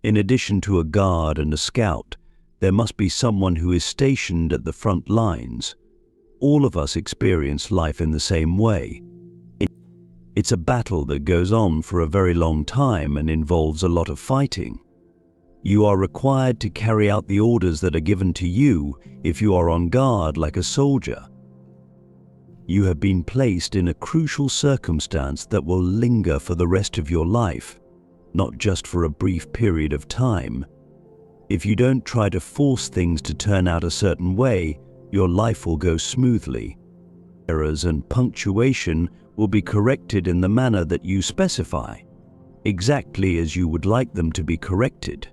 In addition to a guard and a scout, There must be someone who is stationed at the front lines. All of us experience life in the same way. It's a battle that goes on for a very long time and involves a lot of fighting. You are required to carry out the orders that are given to you if you are on guard like a soldier. You have been placed in a crucial circumstance that will linger for the rest of your life, not just for a brief period of time. If you don't try to force things to turn out a certain way, your life will go smoothly. Errors and punctuation will be corrected in the manner that you specify, exactly as you would like them to be corrected.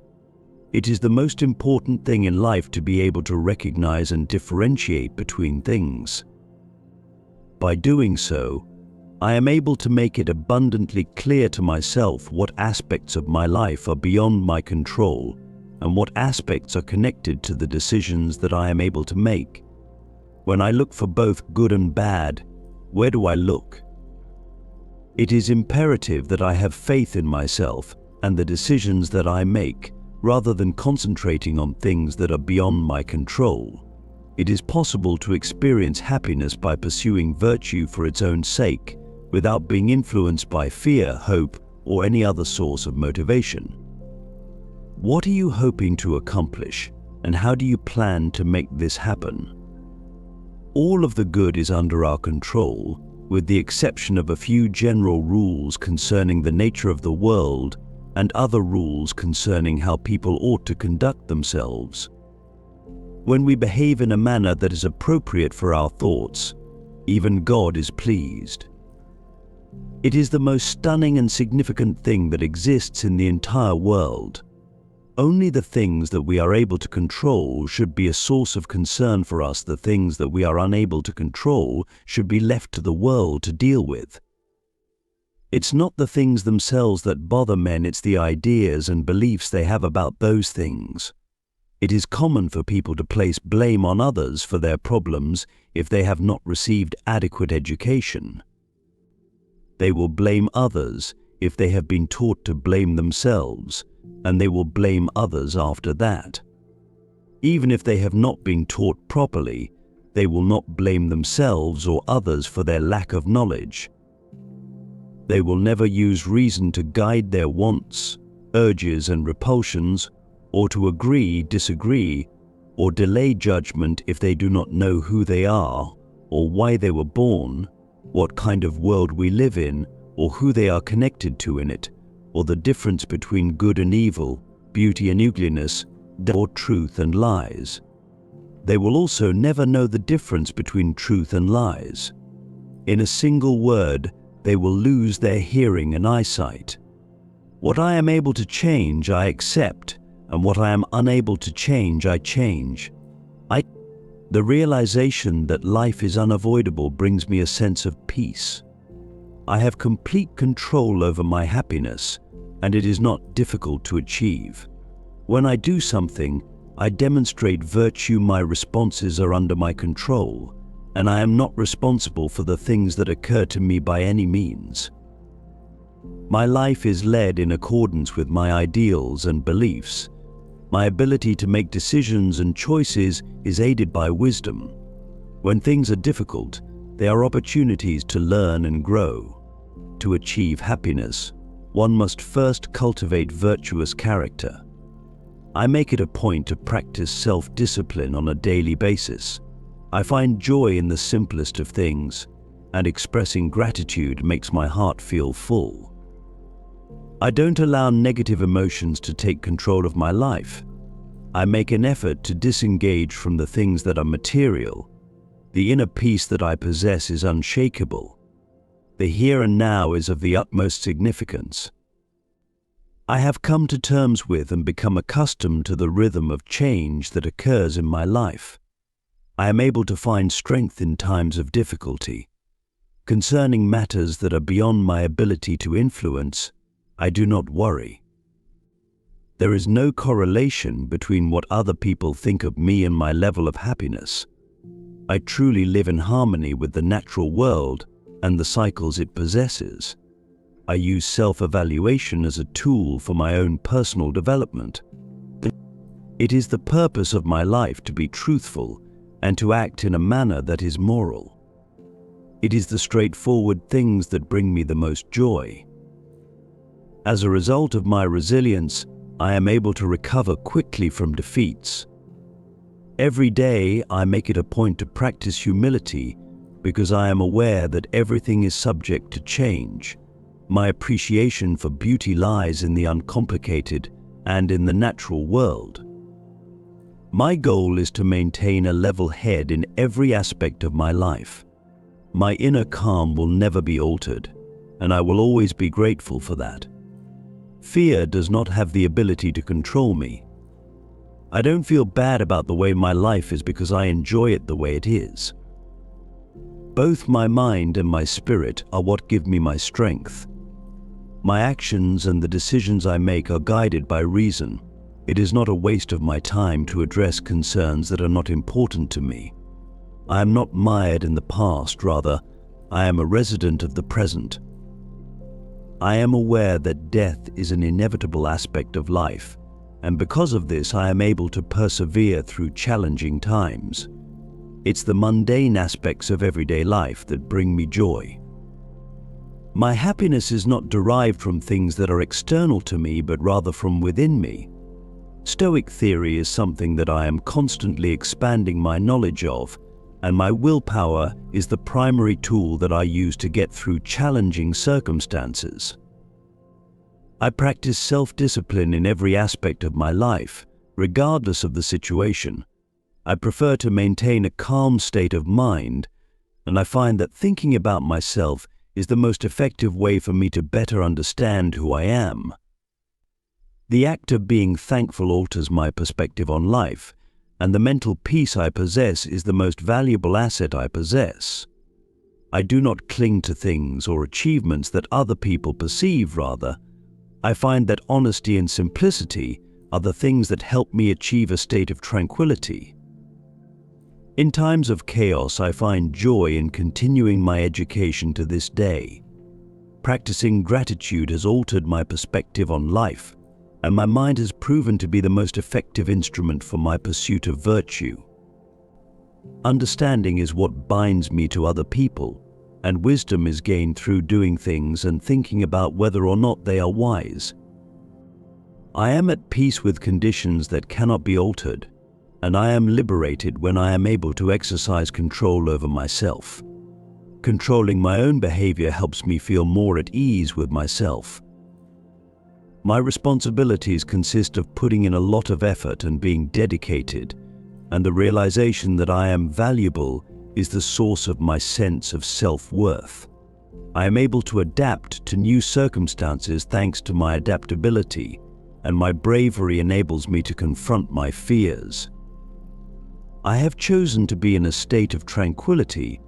It is the most important thing in life to be able to recognize and differentiate between things. By doing so, I am able to make it abundantly clear to myself what aspects of my life are beyond my control and what aspects are connected to the decisions that I am able to make. When I look for both good and bad, where do I look? It is imperative that I have faith in myself and the decisions that I make, rather than concentrating on things that are beyond my control. It is possible to experience happiness by pursuing virtue for its own sake, without being influenced by fear, hope, or any other source of motivation. What are you hoping to accomplish, and how do you plan to make this happen? All of the good is under our control, with the exception of a few general rules concerning the nature of the world and other rules concerning how people ought to conduct themselves. When we behave in a manner that is appropriate for our thoughts, even God is pleased. It is the most stunning and significant thing that exists in the entire world. Only the things that we are able to control should be a source of concern for us. The things that we are unable to control should be left to the world to deal with. It's not the things themselves that bother men, it's the ideas and beliefs they have about those things. It is common for people to place blame on others for their problems if they have not received adequate education. They will blame others if they have been taught to blame themselves, and they will blame others after that. Even if they have not been taught properly, they will not blame themselves or others for their lack of knowledge. They will never use reason to guide their wants, urges, and repulsions, or to agree, disagree, or delay judgment if they do not know who they are, or why they were born, what kind of world we live in, or who they are connected to in it, or the difference between good and evil, beauty and ugliness, or truth and lies. They will also never know the difference between truth and lies. In a single word, they will lose their hearing and eyesight. What I am able to change, I accept, and what I am unable to change, I change. The realization that life is unavoidable brings me a sense of peace. I have complete control over my happiness, and it is not difficult to achieve. When I do something, I demonstrate virtue. My responses are under my control, and I am not responsible for the things that occur to me by any means. My life is led in accordance with my ideals and beliefs. My ability to make decisions and choices is aided by wisdom. When things are difficult, they are opportunities to learn and grow. To achieve happiness, one must first cultivate virtuous character. I make it a point to practice self-discipline on a daily basis. I find joy in the simplest of things, and expressing gratitude makes my heart feel full. I don't allow negative emotions to take control of my life. I make an effort to disengage from the things that are material. The inner peace that I possess is unshakable. The here and now is of the utmost significance. I have come to terms with and become accustomed to the rhythm of change that occurs in my life. I am able to find strength in times of difficulty. Concerning matters that are beyond my ability to influence, I do not worry. There is no correlation between what other people think of me and my level of happiness. I truly live in harmony with the natural world and the cycles it possesses. I use self-evaluation as a tool for my own personal development. It is the purpose of my life to be truthful and to act in a manner that is moral. It is the straightforward things that bring me the most joy. As a result of my resilience, I am able to recover quickly from defeats. Every day, I make it a point to practice humility because I am aware that everything is subject to change. My appreciation for beauty lies in the uncomplicated and in the natural world. My goal is to maintain a level head in every aspect of my life. My inner calm will never be altered, and I will always be grateful for that. Fear does not have the ability to control me. I don't feel bad about the way my life is because I enjoy it the way it is. Both my mind and my spirit are what give me my strength. My actions and the decisions I make are guided by reason. It is not a waste of my time to address concerns that are not important to me. I am not mired in the past, rather, I am a resident of the present. I am aware that death is an inevitable aspect of life, and because of this I am able to persevere through challenging times. It's the mundane aspects of everyday life that bring me joy. My happiness is not derived from things that are external to me, but rather from within me. Stoic theory is something that I am constantly expanding my knowledge of, and my willpower is the primary tool that I use to get through challenging circumstances. I practice self-discipline in every aspect of my life, regardless of the situation. I prefer to maintain a calm state of mind, and I find that thinking about myself is the most effective way for me to better understand who I am. The act of being thankful alters my perspective on life, and the mental peace I possess is the most valuable asset I possess. I do not cling to things or achievements that other people perceive, rather. I find that honesty and simplicity are the things that help me achieve a state of tranquility. In times of chaos, I find joy in continuing my education to this day. Practicing gratitude has altered my perspective on life, and my mind has proven to be the most effective instrument for my pursuit of virtue. Understanding is what binds me to other people, and wisdom is gained through doing things and thinking about whether or not they are wise. I am at peace with conditions that cannot be altered, and I am liberated when I am able to exercise control over myself. Controlling my own behavior helps me feel more at ease with myself. My responsibilities consist of putting in a lot of effort and being dedicated, and the realization that I am valuable is the source of my sense of self-worth. I am able to adapt to new circumstances thanks to my adaptability, and my bravery enables me to confront my fears. I have chosen to be in a state of tranquility,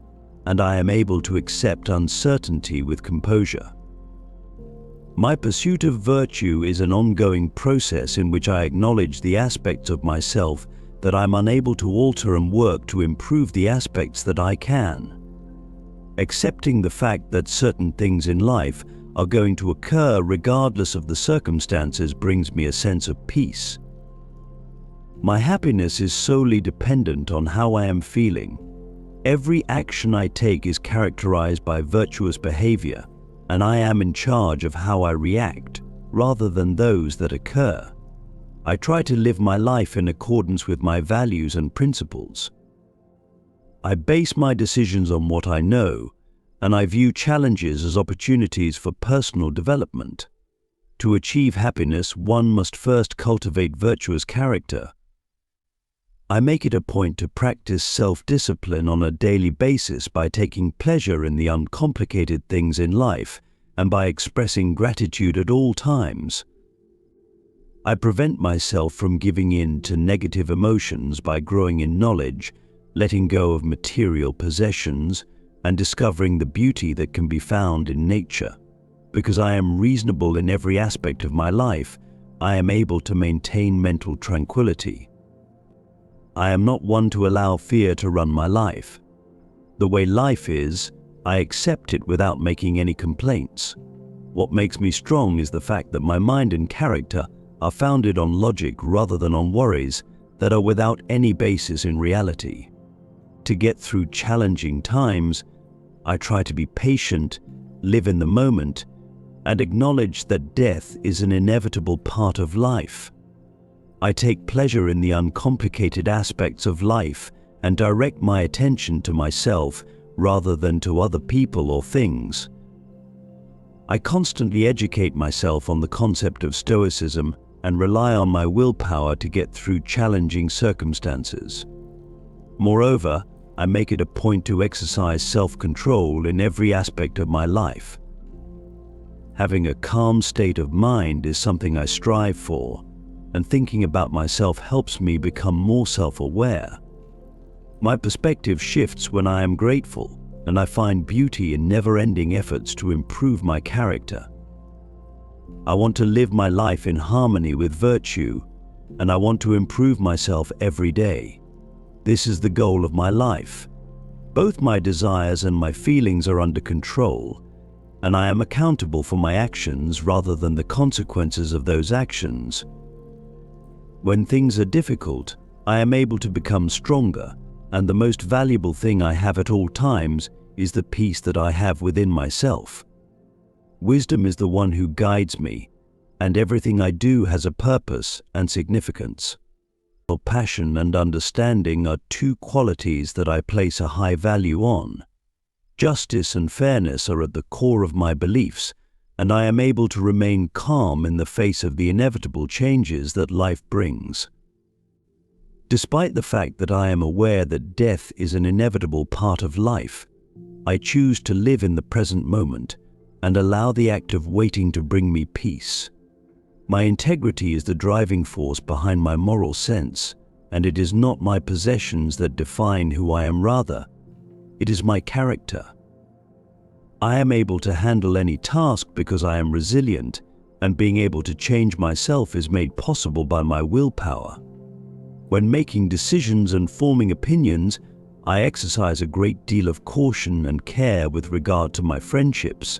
and I am able to accept uncertainty with composure. My pursuit of virtue is an ongoing process in which I acknowledge the aspects of myself that I'm unable to alter and work to improve the aspects that I can. Accepting the fact that certain things in life are going to occur regardless of the circumstances brings me a sense of peace. My happiness is solely dependent on how I am feeling. Every action I take is characterized by virtuous behavior, and I am in charge of how I react, rather than those that occur. I try to live my life in accordance with my values and principles. I base my decisions on what I know, and I view challenges as opportunities for personal development. To achieve happiness, one must first cultivate virtuous character. I make it a point to practice self-discipline on a daily basis by taking pleasure in the uncomplicated things in life and by expressing gratitude at all times. I prevent myself from giving in to negative emotions by growing in knowledge, letting go of material possessions, and discovering the beauty that can be found in nature. Because I am reasonable in every aspect of my life, I am able to maintain mental tranquility. I am not one to allow fear to run my life. The way life is, I accept it without making any complaints. What makes me strong is the fact that my mind and character are founded on logic rather than on worries that are without any basis in reality. To get through challenging times, I try to be patient, live in the moment, and acknowledge that death is an inevitable part of life. I take pleasure in the uncomplicated aspects of life and direct my attention to myself rather than to other people or things. I constantly educate myself on the concept of Stoicism and rely on my willpower to get through challenging circumstances. Moreover, I make it a point to exercise self-control in every aspect of my life. Having a calm state of mind is something I strive for, and thinking about myself helps me become more self-aware. My perspective shifts when I am grateful, and I find beauty in never-ending efforts to improve my character. I want to live my life in harmony with virtue, and I want to improve myself every day. This is the goal of my life. Both my desires and my feelings are under control, and I am accountable for my actions rather than the consequences of those actions. When things are difficult, I am able to become stronger, and the most valuable thing I have at all times is the peace that I have within myself. Wisdom is the one who guides me, and everything I do has a purpose and significance. Passion and understanding are two qualities that I place a high value on. Justice and fairness are at the core of my beliefs, and I am able to remain calm in the face of the inevitable changes that life brings. Despite the fact that I am aware that death is an inevitable part of life, I choose to live in the present moment and allow the act of waiting to bring me peace. My integrity is the driving force behind my moral sense, and it is not my possessions that define who I am. Rather, it is my character. I am able to handle any task because I am resilient, and being able to change myself is made possible by my willpower. When making decisions and forming opinions, I exercise a great deal of caution and care with regard to my friendships.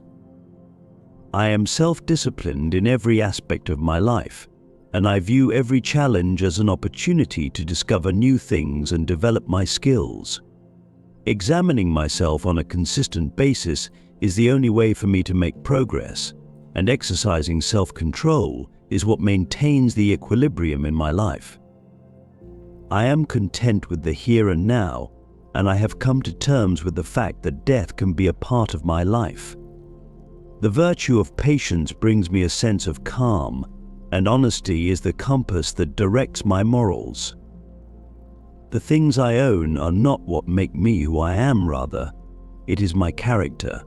I am self-disciplined in every aspect of my life, and I view every challenge as an opportunity to discover new things and develop my skills. Examining myself on a consistent basis is the only way for me to make progress, and exercising self-control is what maintains the equilibrium in my life. I am content with the here and now, and I have come to terms with the fact that death can be a part of my life. The virtue of patience brings me a sense of calm, and honesty is the compass that directs my morals. The things I own are not what make me who I am. Rather, it is my character.